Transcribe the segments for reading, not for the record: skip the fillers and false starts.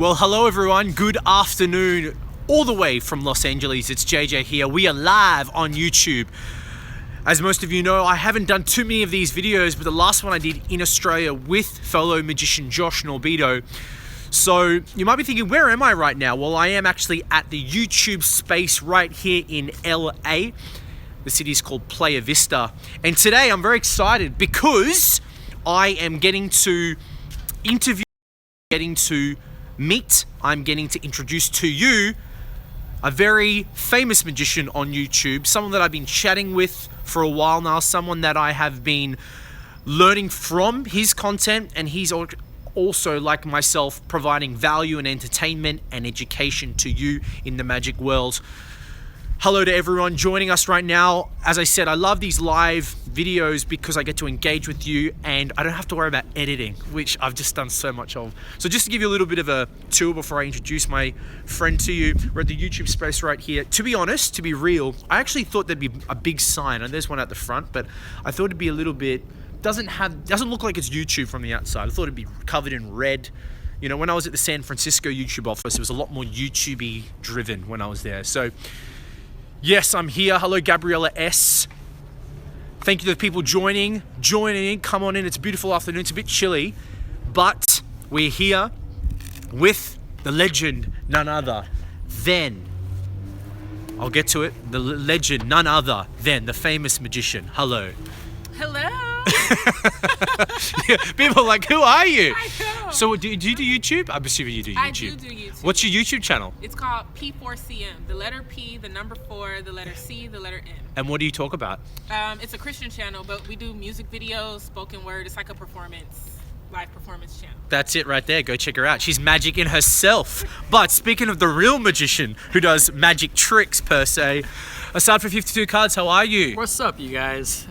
Well, hello everyone. Good afternoon, all the way from Los Angeles. It's JJ here. We are live on YouTube. As most of you know, I haven't done too many of these videos, but the last one I did in Australia with fellow magician Josh Norbido. So you might be thinking, where am I right now? Well, I am actually at the YouTube space right here in LA. The city is called Playa Vista. And today I'm very excited because I am getting to interview, getting to meet, I'm getting to introduce to you a very famous magician on YouTube, someone that I've been chatting with for a while now, someone that I have been learning from his content, and he's also, like myself, providing value and entertainment and education to you in the magic world. Hello to everyone joining us right now. As I said, I love these live videos because I get to engage with you and I don't have to worry about editing, which I've just done so much of. So just to give you a little bit of a tour before I introduce my friend to you, we're at the YouTube space right here. To be honest, to be real, I actually thought there'd be a big sign, and there's one at the front, but I thought it'd be a little bit, doesn't look like it's YouTube from the outside. I thought it'd be covered in red. You know, when I was at the San Francisco YouTube office, it was a lot more YouTube-y driven when I was there. So yes, I'm here. Hello, Gabriella S. Thank you to the people joining in. Come on in. It's a beautiful afternoon. It's a bit chilly, but we're here with the legend, none other than, I'll get to it, the legend, none other than the famous magician. Hello. Hello. Yeah, people are like, who are you? I know. So do you do YouTube? I'm assuming you do YouTube. I do YouTube. What's your YouTube channel? It's called P4CM. The letter P, the number 4, the letter C, the letter M. And what do you talk about? It's a Christian channel, but we do music videos, spoken word. It's like a live performance channel. That's it right there. Go check her out. She's magic in herself. But speaking of the real magician who does magic tricks per se, Asaad for 52 Cards, how are you? What's up, you guys?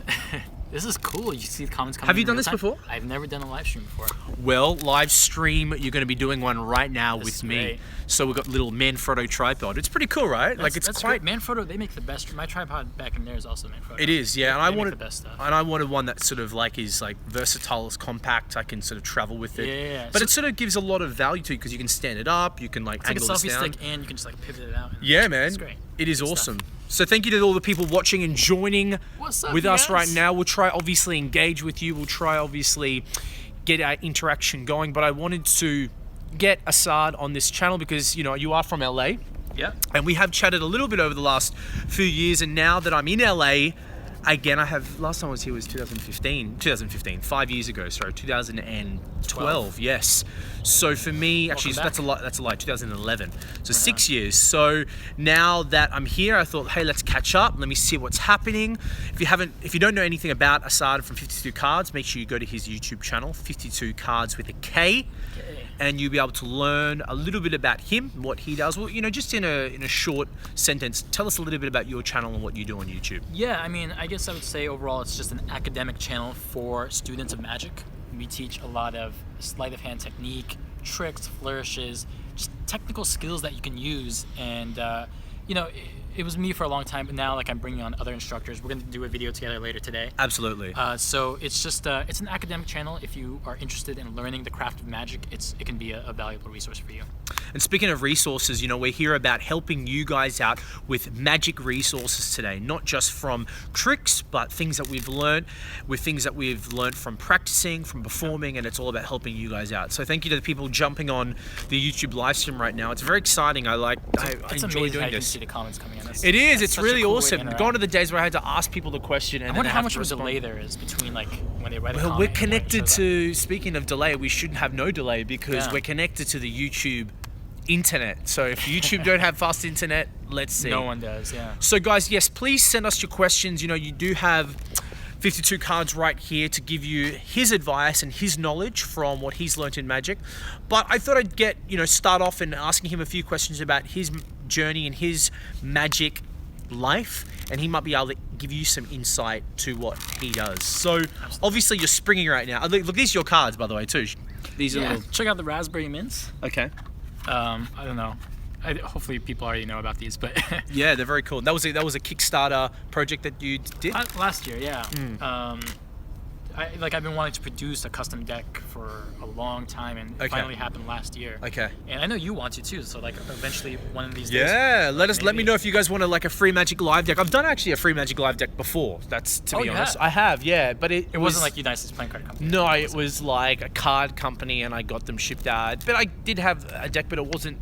This is cool. You see the comments coming. Have you in done real this time? before? I've never done a live stream before. Well, live stream, you're going to be doing one right now This with is me. great. So we've got little Manfrotto tripod. It's pretty cool, right? That's great. Manfrotto, they make the best. My tripod back in there is also Manfrotto. It is, yeah. They make the best stuff. And I wanted one that sort of like is like versatile, is compact. I can sort of travel with it. Yeah. But it sort of gives a lot of value to it because you can stand it up, you can like It's like a angle this selfie down. stick, and you can just like pivot it out. Yeah, man. It's great. It is Good awesome. stuff. So thank you to all the people watching and joining What's up, with you us guys? right now. We'll try obviously engage with you. We'll try obviously get our interaction going. But I wanted to get Asaad on this channel because, you know, you are from LA. Yeah. And we have chatted a little bit over the last few years. And now that I'm in LA, again, last time I was here was 2015, 5 years ago, sorry, 2012, yes. So for me, actually, Welcome that's a lie, 2011. So 6 years. So now that I'm here, I thought, hey, let's catch up. Let me see what's happening. If you don't know anything about Asaad from 52 Cards, make sure you go to his YouTube channel, 52 Cards with a K. And you'll be able to learn a little bit about him, what he does. Well, you know, just in a short sentence, tell us a little bit about your channel and what you do on YouTube. Yeah, I mean, I guess I would say overall it's just an academic channel for students of magic. We teach a lot of sleight of hand technique, tricks, flourishes, just technical skills that you can use. And, you know, it was me for a long time, but now like I'm bringing on other instructors. We're going to do a video together later today. Absolutely. So it's just it's an academic channel. If you are interested in learning the craft of magic, it can be a valuable resource for you. And speaking of resources, you know, we're here about helping you guys out with magic resources today, not just from tricks, but things that we've learned, from practicing, from performing, and it's all about helping you guys out. So thank you to the people jumping on the YouTube live stream right now. It's very exciting. I It's enjoy amazing how doing you can this. see the comments coming in. It is. It's such a really cool way to awesome. interact. Gone are the days where I had to ask people the question, and I wonder then how have much to of a delay respond. there is between like when they write a Well, comment. we're and when it connected shows up. to, speaking of delay, we shouldn't have no delay because Yeah. we're connected to the YouTube internet. So if YouTube don't have fast internet, let's see. No one does, yeah. So guys, yes, please send us your questions. You know, you do have 52 Cards right here to give you his advice and his knowledge from what he's learnt in magic. But I thought I'd start off and asking him a few questions about his journey and his magic life, and he might be able to give you some insight to what he does. So obviously you're springing right now. Look, these are your cards, by the way, too. These are little... Check out the raspberry mints. Okay. I don't know. Hopefully people already know about these, but yeah, they're very cool. That was a Kickstarter project that you did last year, yeah. I've been wanting to produce a custom deck for a long time, and it finally happened last year. Okay. And I know you want to too, so like eventually one of these days. Yeah, let me know if you guys want like a free Magic Live deck. I've done actually a free Magic Live deck before. That's to be honest. I have, yeah, but it wasn't like United's playing card company. No, it was like a card company, and I got them shipped out. But I did have a deck, but it wasn't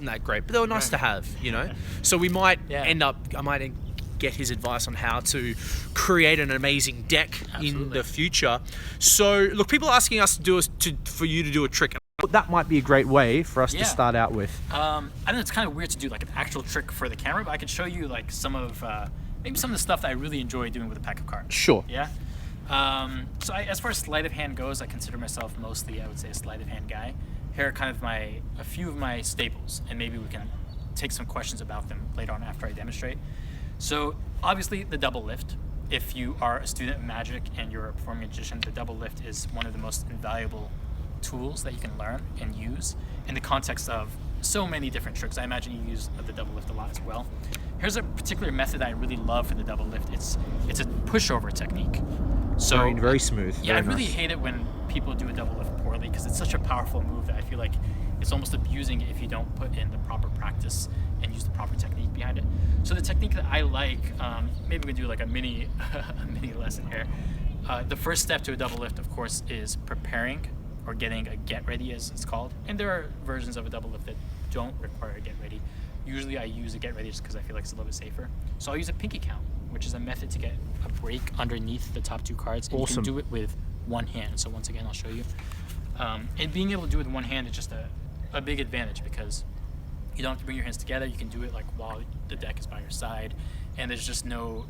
that great. But they were nice to have, you know. So we might I might get his advice on how to create an amazing deck in the future. So look, people are asking us for you to do a trick. That might be a great way for us to start out with. I know it's kind of weird to do like an actual trick for the camera, but I could show you like some of maybe some of the stuff that I really enjoy doing with a pack of cards. Sure. Yeah. So as far as sleight of hand goes, I consider myself mostly, I would say, a sleight of hand guy. Here are kind of a few of my staples, and maybe we can take some questions about them later on after I demonstrate. So obviously the double lift. If you are a student of magic and you're a performing magician, the double lift is one of the most invaluable tools that you can learn and use in the context of so many different tricks. I imagine you use the double lift a lot as well. Here's a particular method I really love for the double lift. It's a pushover technique. So very smooth. Yeah, very I really nice. hate it when people do a double lift poorly because it's such a powerful move that I feel like it's almost abusing it if you don't put in the proper practice and use the proper technique behind it. So the technique that I like, maybe we can do like a mini lesson here. The first step to a double lift, of course, is preparing or getting a get ready, as it's called. And there are versions of a double lift that don't require a get ready. Usually I use a get ready just because I feel like it's a little bit safer. So I'll use a pinky count, which is a method to get a break underneath the top two cards. And awesome. You can do it with one hand. So once again, I'll show you. And being able to do it with one hand is just a big advantage because you don't have to bring your hands together. You can do it like while the deck is by your side, and there's just no,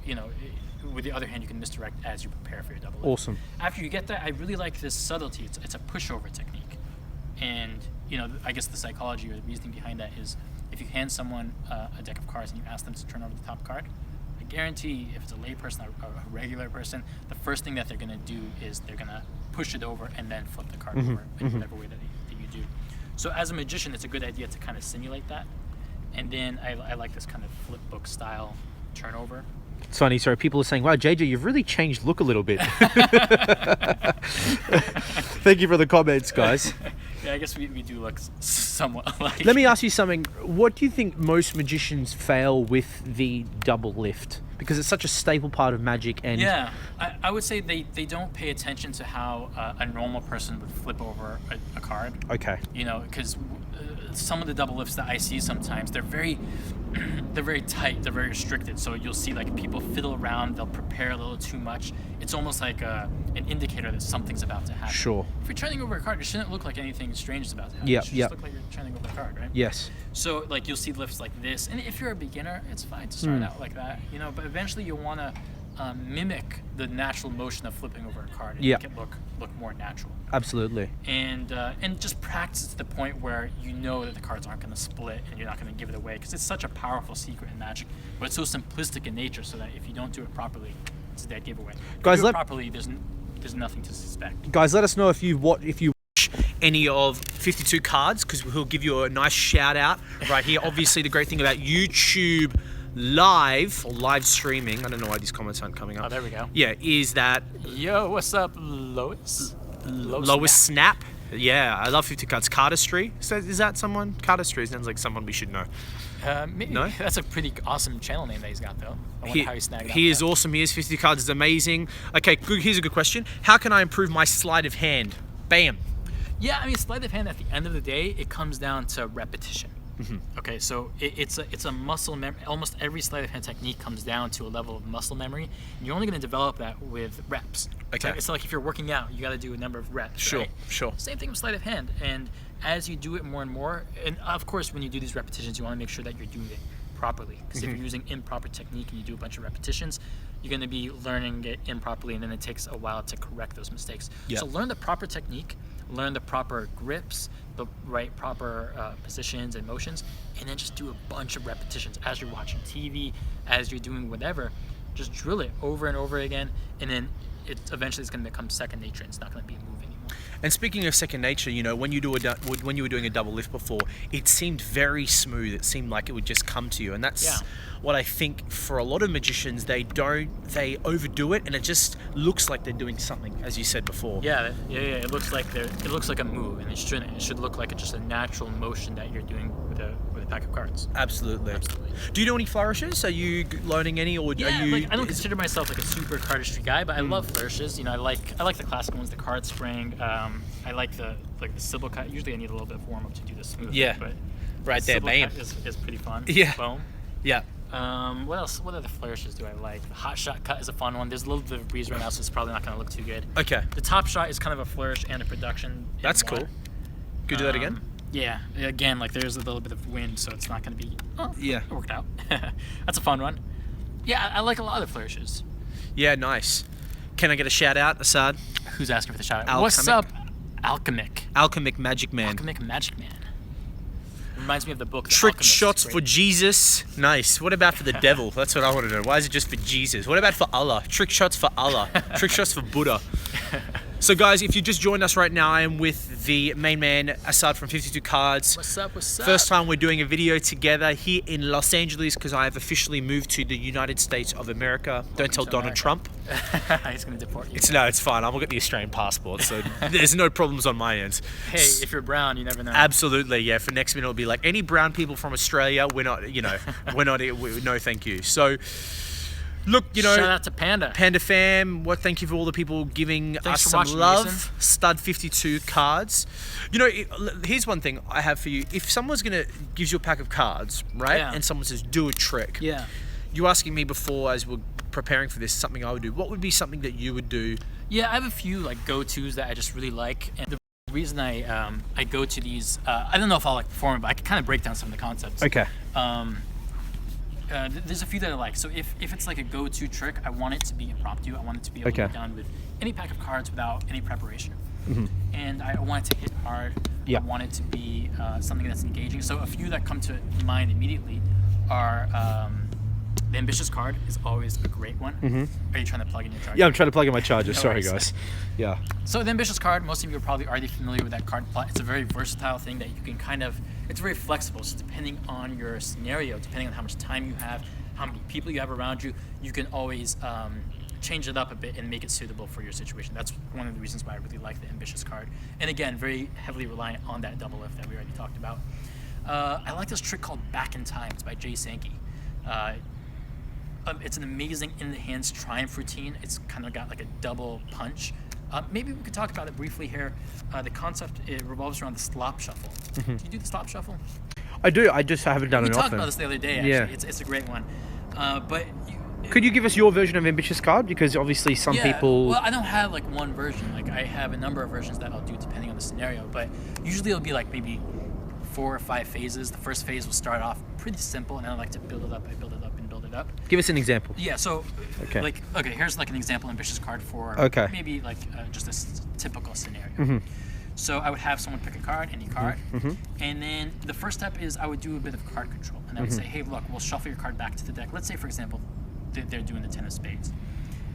with the other hand you can misdirect as you prepare for your double lift. Awesome. After you get that, I really like this subtlety. It's a pushover technique, and I guess the psychology or the reasoning behind that is if you hand someone a deck of cards and you ask them to turn over the top card, I guarantee if it's a lay person or a regular person, the first thing that they're gonna do is they're gonna push it over and then flip the card over in whatever way that you do. So as a magician, it's a good idea to kind of simulate that. And then I like this kind of flip book style turnover. It's funny, sorry, people are saying, wow, JJ, you've really changed look a little bit. Thank you for the comments, guys. Yeah, I guess we do look somewhat alike. Let me ask you something. What do you think most magicians fail with the double lift? Because it's such a staple part of magic. And yeah, I would say they don't pay attention to how a normal person would flip over a card. Okay. Because some of the double lifts that I see sometimes, they're very tight, they're very restricted. So you'll see like people fiddle around, they'll prepare a little too much. It's almost like an indicator that something's about to happen. Sure. If you're turning over a card, it shouldn't look like anything strange is about to happen. Yeah, It should just look like you're turning over a card, right? Yes. So like you'll see lifts like this, and if you're a beginner, it's fine to start out like that, but eventually you'll want to mimic the natural motion of flipping over a card and make it look more natural. Absolutely. And just practice to the point where you know that the cards aren't going to split and you're not going to give it away, because it's such a powerful secret in Magic, but it's so simplistic in nature, so that if you don't do it properly, it's a dead giveaway. Guys, if you do it properly, there's nothing to suspect. Guys, let us know if you watch any of 52 cards, because we'll give you a nice shout out right here. Obviously, the great thing about YouTube Live or live streaming, I don't know why these comments aren't coming up. Oh, there we go. Yeah, is that Yo, what's up, Lois? Lois Snap. Yeah, I love 50 cards. Cardistry. So is that someone? Cardistry sounds like someone we should know. Maybe. No? That's a pretty awesome channel name that he's got, though. I wonder how he snagged that. He is awesome. He is 50 cards. Is amazing. Okay, good. Here's a good question. How can I improve my sleight of hand? Bam. Yeah, I mean, sleight of hand, at the end of the day, it comes down to repetition. Okay, so it's a muscle memory. Almost every sleight of hand technique comes down to a level of muscle memory, and you're only going to develop that with reps. Okay. It's like if you're working out, you got to do a number of reps. Sure, right? sure. Same thing with sleight of hand, and as you do it more and more, and of course, when you do these repetitions, you want to make sure that you're doing it properly. Because if you're using improper technique and you do a bunch of repetitions, you're going to be learning it improperly, and then it takes a while to correct those mistakes. Yep. So learn the proper technique, learn the proper grips, the right proper positions and motions, and then just do a bunch of repetitions as you're watching TV, as you're doing whatever. Just drill it over and over again, and then eventually it's going to become second nature, and it's not going to be a move anymore. And speaking of second nature, you know, when you were doing a double lift before, it seemed very smooth. It seemed like it would just come to you, and that's what I think for a lot of magicians, they overdo it, and it just looks like they're doing something, as you said before. Yeah. It looks like a move, and it shouldn't. It should look like just a natural motion that you're doing with a pack of cards. Absolutely. Do you do any flourishes? Are you learning any, or are you? I don't consider myself like a super cardistry guy, but I love flourishes. You know, I like the classic ones, the card spring. I like the Sybil cut. Usually, I need a little bit of warm up to do the smooth. Yeah. But right there, bam. Is pretty fun. Yeah. Boom. Yeah. What else? What other flourishes do I like? The hot shot cut is a fun one. There's a little bit of breeze right now, so it's probably not going to look too good. Okay. The top shot is kind of a flourish and a production. That's cool. Could you do that again? Yeah. Again, like there's a little bit of wind, so it's not going to be. Oh, yeah. It worked out. That's a fun one. Yeah, I like a lot of flourishes. Yeah, nice. Can I get a shout out, Asaad? Who's asking for the shout out? Alchemic. What's up, Alchemic? Alchemic Magic Man. Alchemic Magic Man. Reminds me of the book. The Trick Alchemist. shots Great. for Jesus. Nice. What about for the devil? That's what I want to know. Why is it just for Jesus? What about for Allah? Trick shots for Allah. Trick shots for Buddha. So guys, if you just joined us right now, I am with the main man, Asaad from 52 Cards. What's up? First time we're doing a video together here in Los Angeles because I have officially moved to the United States of America. Don't tell Donald Trump. He's going to deport you. It's fine. I'll get the Australian passport, so there's no problems on my end. Hey, if you're brown, you never know. Absolutely, yeah. For next minute, it'll be like, any brown people from Australia, we're not, no thank you. So, look, shout out to Panda. Panda fam, thank you for all the people giving us some watching, love. Mason. Stud 52 Cards. Here's one thing I have for you. If someone's gives you a pack of cards, right? Yeah. And someone says, do a trick. Yeah. You asking me before, as we're preparing for this, something I would do. What would be something that you would do? Yeah, I have a few like go-tos that I just really like, and the reason I go to these, I don't know if I'll perform it, but I can kind of break down some of the concepts. Okay. There's a few that I like. So if it's like a go-to trick, I want it to be impromptu. I want it to be able to be done with any pack of cards without any preparation. Mm-hmm. And I want it to hit hard. Yeah. I want it to be something that's engaging. So a few that come to mind immediately are the ambitious card is always a great one. Mm-hmm. Are you trying to plug in your charger? Yeah, I'm trying to plug in my charger. No Sorry, worries. guys. Yeah. So the ambitious card, most of you are probably already familiar with that card plot. It's a very versatile thing that you can it's very flexible. So depending on your scenario, depending on how much time you have, how many people you have around you, you can always change it up a bit and make it suitable for your situation. That's one of the reasons why I really like the ambitious card. And again, very heavily reliant on that double lift that we already talked about. I like this trick called Back in Time. It's by Jay Sankey. It's an amazing in the hands triumph routine. It's kind of got like a double punch. Maybe we could talk about it briefly here. The concept, it revolves around the slop shuffle. Mm-hmm. Do you do the slop shuffle? I do. I just haven't done it often. We talked about this the other day, actually. Yeah. It's a great one. Could you give us your version of ambitious card? Because obviously some people... Well, I don't have like one version. Like I have a number of versions that I'll do depending on the scenario. But usually it'll be like maybe 4 or 5 phases. The first phase will start off pretty simple, and then I like to build it up. I build it up and build it up. Give us an example. Yeah, so here's like an example ambitious card for maybe like just a typical scenario. Mm-hmm. So I would have someone pick a card, any card, and then the first step is I would do a bit of card control, and I would say, hey, look, we'll shuffle your card back to the deck. Let's say, for example, they're doing the 10 of spades,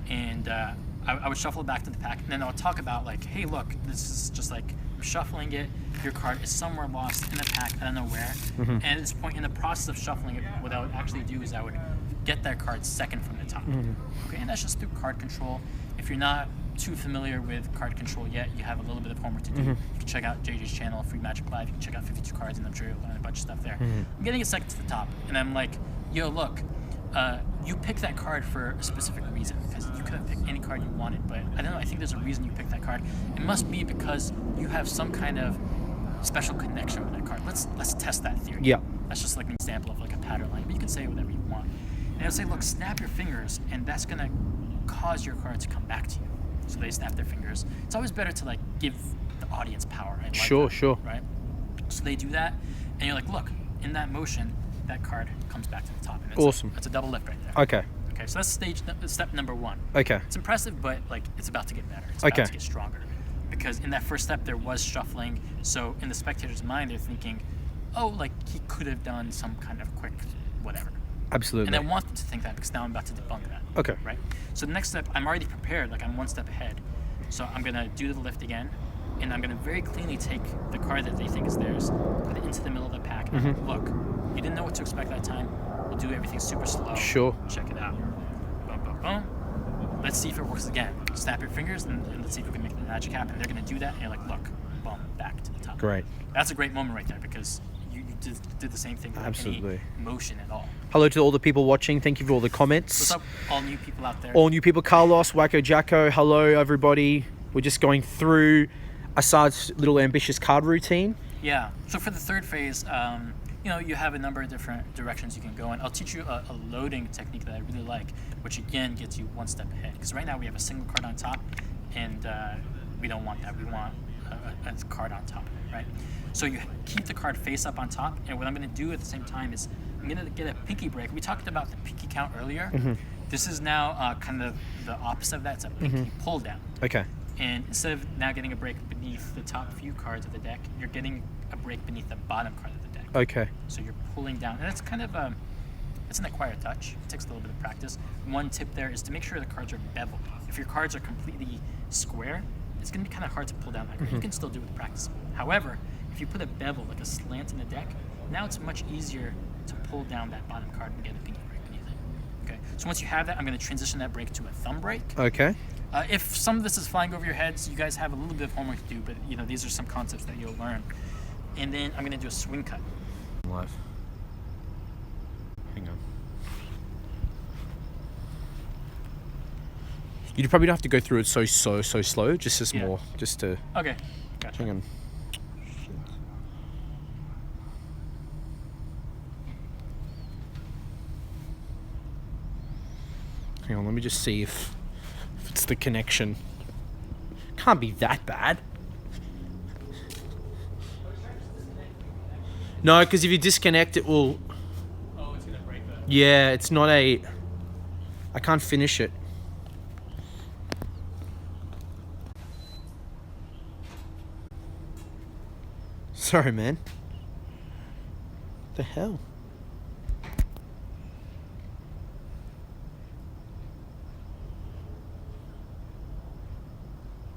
and I would shuffle it back to the pack, and then I would talk about like, hey, look, this is just like I'm shuffling it. Your card is somewhere lost in the pack. I don't know where. Mm-hmm. And at this point in the process of shuffling it, what I would actually do is I would get that card second from the top. Mm-hmm. Okay, and that's just through card control. If you're not too familiar with card control yet, you have a little bit of homework to do. Mm-hmm. You can check out JJ's channel, Free Magic Live. You can check out 52 Cards, and I'm sure you'll learn a bunch of stuff there. Mm-hmm. I'm getting it second to the top, and I'm like, yo, look, you picked that card for a specific reason, because you could have picked any card you wanted, but I don't know, I think there's a reason you picked that card. It must be because you have some kind of special connection with that card. Let's test that theory. Yeah. That's just like an example of like a pattern line, but you can say whatever you want. And I'll say, look, snap your fingers, and that's gonna cause your card to come back to you. So they snap their fingers. It's always better to like give the audience power. I like sure. Right? So they do that, and you're like, look, in that motion, that card comes back to the top. And it's awesome. It's a double lift right there. Okay. Okay, so that's step number 1. Okay. It's impressive, but like it's about to get better. It's about to get stronger. Because in that first step, there was shuffling. So in the spectator's mind, they're thinking, oh, like he could have done some kind of quick whatever. Absolutely. And I want them to think that because now I'm about to debunk that. Okay. Right? So the next step, I'm already prepared. Like I'm one step ahead. So I'm going to do the lift again. and I'm going to very cleanly take the card that they think is theirs, put it into the middle of the pack, and I'm like, look, you didn't know what to expect that time. We'll do everything super slow. Sure. Check it out. Boom, boom, boom. Let's see if it works again. Snap your fingers, and let's see if we can make the magic happen. They're going to do that, and you're like, look, boom, back to the top. Great. That's a great moment right there, because you did the same thing without Absolutely. any motion at all. Hello to all the people watching. Thank you for all the comments. What's up, all new people out there? All new people. Carlos, Wacko Jacko. Hello, everybody. We're just going through Asaad's little ambitious card routine. Yeah. So for the third phase, you know, you have a number of different directions you can go in. I'll teach you a loading technique that I really like, which again gets you one step ahead. Because right now we have a single card on top, and we don't want that. We want a card on top, right? So you keep the card face up on top, and what I'm going to do at the same time is I'm going to get a pinky break. We talked about the pinky count earlier. This is now kind of the opposite of that. It's a pinky pull down. Okay. And instead of now getting a break beneath the top few cards of the deck, you're getting a break beneath the bottom card of the deck. Okay. So you're pulling down, and that's kind of it's an acquired touch. It takes a little bit of practice. One tip there is to make sure the cards are beveled. If your cards are completely square, it's going to be kind of hard to pull down that card. You can still do it with practice. However, if you put a bevel, like a slant in the deck, now it's much easier to pull down that bottom card and get a pinky break beneath it. Okay. So once you have that, I'm going to transition that break to a thumb break. Okay. If some of this is flying over your heads, you guys have a little bit of homework to do, but you know, these are some concepts that you'll learn. And then I'm gonna do a swing cut. Live. Hang on. You probably don't have to go through it so slow, just as more, just to... Okay, gotcha. Hang on. Hang on, let me just see if it's the connection. Can't be that bad. No, because if you disconnect, it will... Oh, it's gonna break that. Yeah, it's not a... I can't finish it. Sorry, man. What the hell?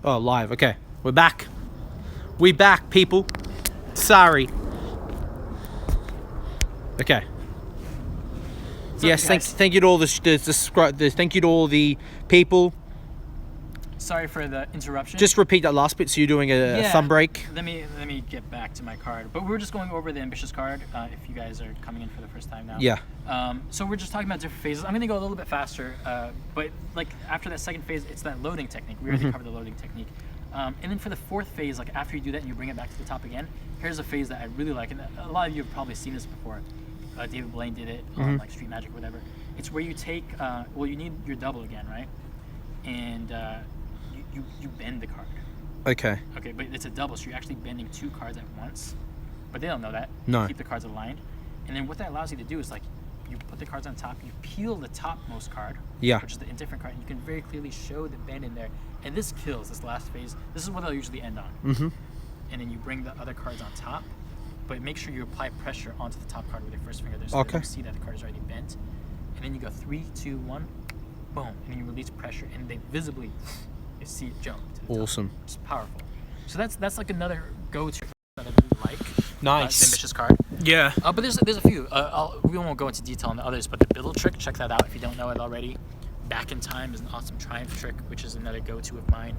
Oh, live. Okay, we're back. We back, people. Sorry. Okay. Yes, thank you to all thank you to all the people. Sorry for the interruption. Just repeat that last bit. So you're doing a thumb break. Let me get back to my card. But we're just going over the ambitious card. If you guys are coming in for the first time now. Yeah. So we're just talking about different phases. I'm gonna go a little bit faster. But like after that second phase, it's that loading technique. We already covered the loading technique. And then for the fourth phase, like after you do that and you bring it back to the top again, here's a phase that I really like, and a lot of you have probably seen this before. David Blaine did it on like Street Magic or whatever. It's where you take, well, you need your double again, right? And you bend the card. Okay. Okay, but it's a double, so you're actually bending two cards at once. But they don't know that. No. You keep the cards aligned. And then what that allows you to do is like, you put the cards on top, you peel the topmost card, which is the indifferent card, and you can very clearly show the bend in there. And this kills, this last phase. This is what I'll usually end on. And then you bring the other cards on top, but make sure you apply pressure onto the top card with your first finger there, so that you see that the card is already bent. And then you go 3, 2, 1, boom, and then you release pressure, and they visibly, you see it jump to the top. It's powerful. So that's like another go-to that I really like. Nice. The ambitious card. Yeah. But there's a few. We won't go into detail on the others, but the biddle trick, check that out if you don't know it already. Back in Time is an awesome triumph trick, which is another go-to of mine.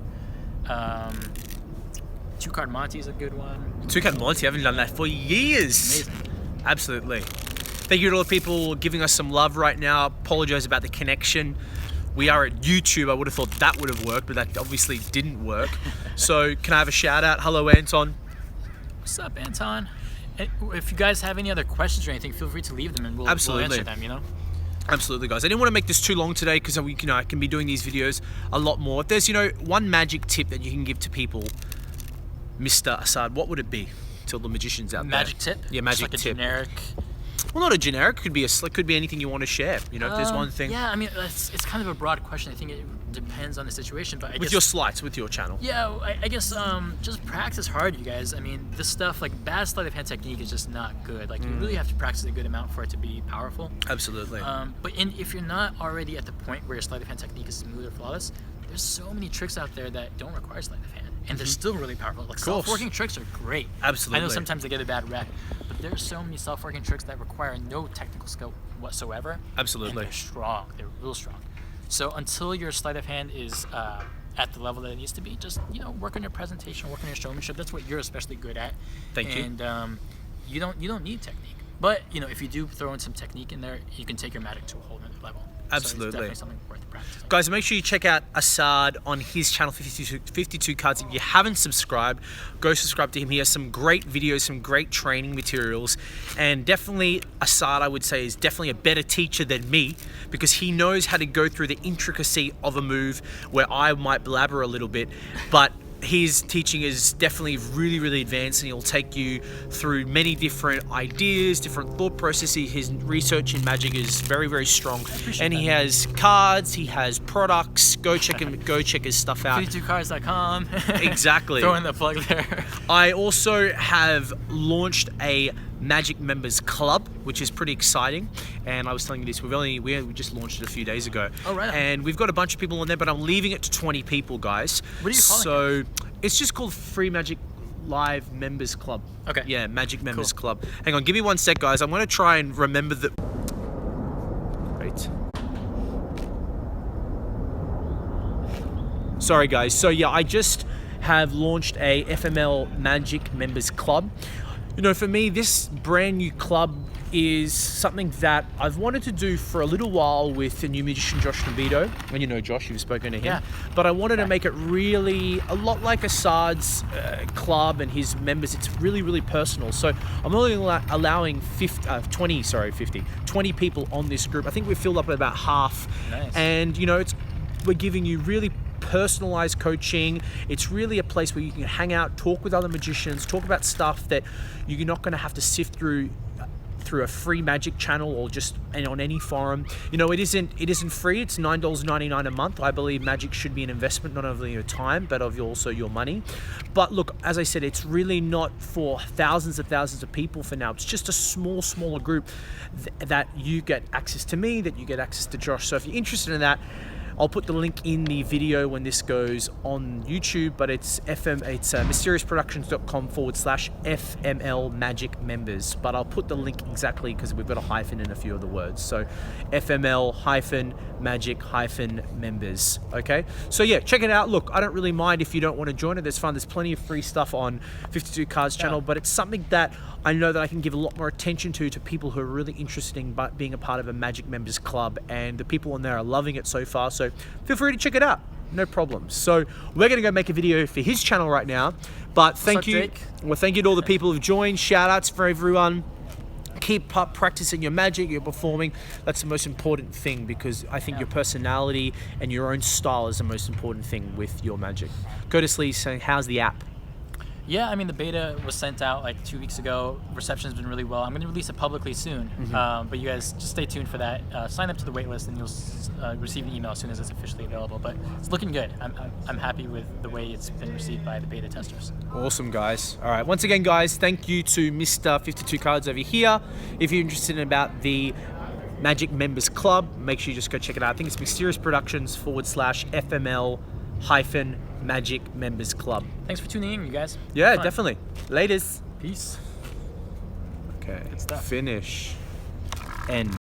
Two-card Monty is a good one. Two-card Monty, I haven't done that for years. Amazing. Absolutely. Thank you to all the people giving us some love right now. Apologize about the connection. We are at YouTube. I would have thought that would have worked, but that obviously didn't work. So can I have a shout out? Hello, Anton. What's up, Anton? If you guys have any other questions or anything, feel free to leave them and we'll answer them, you know? Absolutely, guys. I didn't want to make this too long today because I can be doing these videos a lot more. If there's, one magic tip that you can give to people, Mr. Asaad, what would it be to all the magicians out there? Magic tip? Yeah, magic just tip. Like a generic. Well, not a generic. Could be anything you want to share. If there's one thing. Yeah, I mean, it's kind of a broad question. I think it depends on the situation, but I guess your Sleights, with your channel. Yeah, I guess just practice hard, you guys. I mean, this stuff like bad sleight of hand technique is just not good. Like you really have to practice a good amount for it to be powerful. Absolutely. But if you're not already at the point where your sleight of hand technique is smooth or flawless, there's so many tricks out there that don't require sleight of hand. and they're still really powerful. Like course. self-working tricks are great. Absolutely. I know sometimes they get a bad rep, but there's so many self-working tricks that require no technical skill whatsoever. Absolutely. And they're strong. They're real strong. So until your sleight of hand is at the level that it needs to be, just work on your presentation, work on your showmanship. That's what you're especially good at. Thank you. And you don't need technique. But if you do throw in some technique in there, you can take your magic to a whole nother level. Absolutely. So it's definitely something worth practicing. Guys, make sure you check out Asaad on his channel, 52 Cards. If you haven't subscribed, go subscribe to him. He has some great videos, some great training materials, and definitely Asaad, I would say, is definitely a better teacher than me, because he knows how to go through the intricacy of a move where I might blabber a little bit, but his teaching is definitely really, really advanced, and he'll take you through many different ideas, different thought processes. His research in magic is very, very strong, and he has cards, he has products. Go check his stuff out. 52cards.com. Exactly. Throw in the plug there. I also have launched a Magic Members Club, which is pretty exciting, and I was telling you this, we just launched it a few days ago. Oh, right on. And we've got a bunch of people on there, but I'm leaving it to 20 people, guys. What are you calling it? So it's just called Free Magic Live Members Club. Okay. Yeah, Magic Members Cool. Club. Hang on, give me 1 sec, guys. I'm going to try and remember the... Wait. Sorry, guys. So yeah, I just have launched a FML Magic Members Club. For me, this brand new club is something that I've wanted to do for a little while with the new musician Josh Nabito. And you know Josh, you've spoken to him. Yeah. But I wanted to make it really a lot like Asaad's club and his members. It's really, really personal. So I'm only allowing 20 people on this group. I think we've filled up about half. Nice. And we're giving you really personalized coaching. It's really a place where you can hang out, talk with other magicians, talk about stuff that you're not going to have to sift through a free magic channel or just on any forum. It isn't free. It's $9.99 a month. I believe magic should be an investment, not only your time, but also your money. But look, as I said, it's really not for thousands of people for now. It's just a smaller group that you get access to me, that you get access to Josh. So if you're interested in that, I'll put the link in the video when this goes on YouTube, but it's mysteriousproductions.com/FML Magic Members. But I'll put the link exactly because we've got a hyphen in a few of the words. So FML-Magic-Members. Okay. So yeah, check it out. Look, I don't really mind if you don't want to join it. There's fun. There's plenty of free stuff on 52 Cards channel, but it's something that I know that I can give a lot more attention to people who are really interested in being a part of a Magic Members Club, and the people on there are loving it so far. So feel free to check it out. No problem. So we're going to go make a video for his channel right now. But thank you. Jake? Well, thank you to all the people who've joined. Shout outs for everyone. Keep practicing your magic, your performing. That's the most important thing, because I think your personality and your own style is the most important thing with your magic. Go to Sleights saying, how's the app? Yeah, I mean, the beta was sent out like 2 weeks ago. Reception's been really well. I'm going to release it publicly soon, but you guys just stay tuned for that. Sign up to the waitlist, and you'll receive an email as soon as it's officially available. But it's looking good. I'm happy with the way it's been received by the beta testers. Awesome, guys. All right, once again, guys, thank you to Mr. 52 Cards over here. If you're interested about the Magic Members Club, make sure you just go check it out. I think it's mysteriousproductions/FML-Magic Members Club. Thanks for tuning in, you guys. Yeah, Fun. definitely. Laters. Peace. Okay. Good stuff. Finish. End.